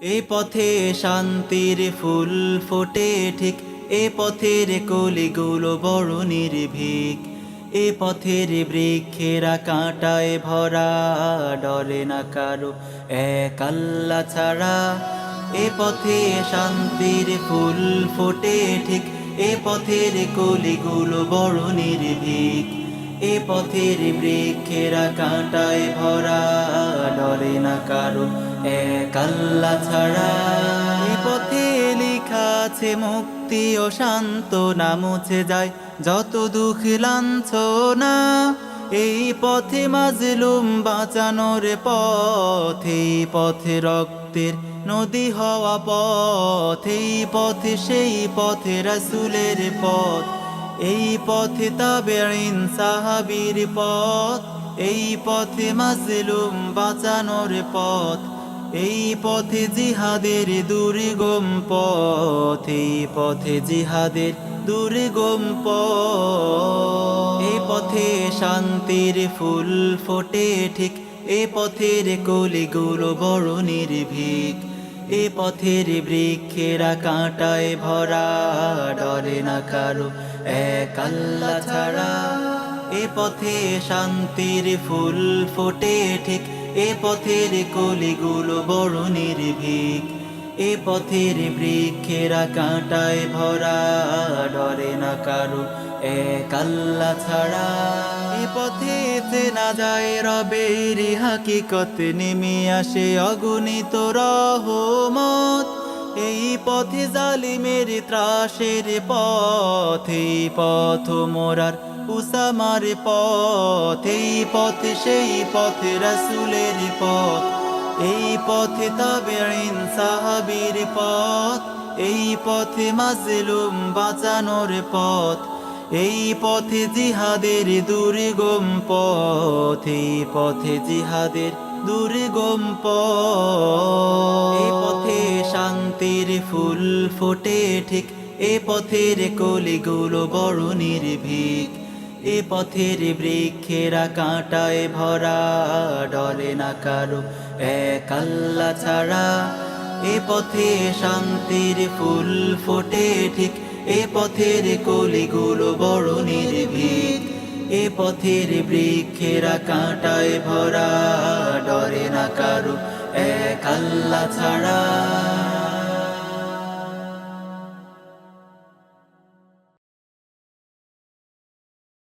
এ পথে শান্তির ফুল ফোটে ঠিক, এ পথের কলিগুলো বড় নির্ভীক। এ পথের বৃক্ষেরা কাঁটায় ভরা, ডরে না কারো এক আল্লাহ ছাড়া। এ পথে শান্তির ফুল ফোটে ঠিক, এ পথের কলিগুলো বড় নির্ভীক। এ পথের বৃক্ষেরা কাঁটায় ভরা, ডরে না কারো এক আল্লাহ ছাড়া। এ পথে লেখা আছে মুক্তি ও শান্তনা, মুছে যায় যত দুঃখ লাঞ্ছনা। এই পথে মাজলুম বাঁচানোর পথ, এই পথে রক্তের নদী হওয়া পথ, এই পথে সেই পথে রাসূলের পথ, এই পথে তাবেঈন সাহাবীর পথ, এই পথে মাজলুম বাঁচানোর পথ, এই পথে জিহাদের দুর্গম পথ, এই পথে জিহাদের দুর্গম পথ। এই পথে শান্তির ফুল ফোটে ঠিক, এ পথের কলিগুলো বড় নির্ভীক। এ পথের বৃক্ষেরা কাঁটায় ভরা, ডরে না কারো এক আল্লাহ ছাড়া। এ পথে শান্তির ফুল ফোটে ঠিক, এ পথের কলিগুলো বড় নির্ভীক। এ পথের বৃক্ষেরা কাঁটায় ভরা, ডরে না কারো এক আল্লাহ ছাড়া। এ পথে চেনা যায় রবের হাকিকত, নেমে আসে অগণিত রহমত। এই পথে জালিমের ত্রাসের পথ, এই পথ মোরার উসামার পথ, এই পথে সেই পথে রাসূলের পথ, এই পথে তাবেঈন সাহাবীর পথ, এই পথে মাজলুম বাঁচানোর পথ, এই পথে জিহাদের দুর্গম পথ, এই পথে জিহাদের দুর্গম পথ। এই পথে শান্তির ফুল ফোটে ঠিক, এ পথের কলিগুলো বড় নির্ভীক। এ পথের বৃক্ষেরা কাঁটায় ভরা, ডরে না কারো এক আল্লাহ ছাড়া। এ পথে শান্তির ফুল ফোটে ঠিক, এ পথের কলিগুলো বড় নির্ভীক। এ পথের বৃক্ষেরা কাঁটায় ভরা, ডরে না কারো এক আল্লাহ ছাড়া।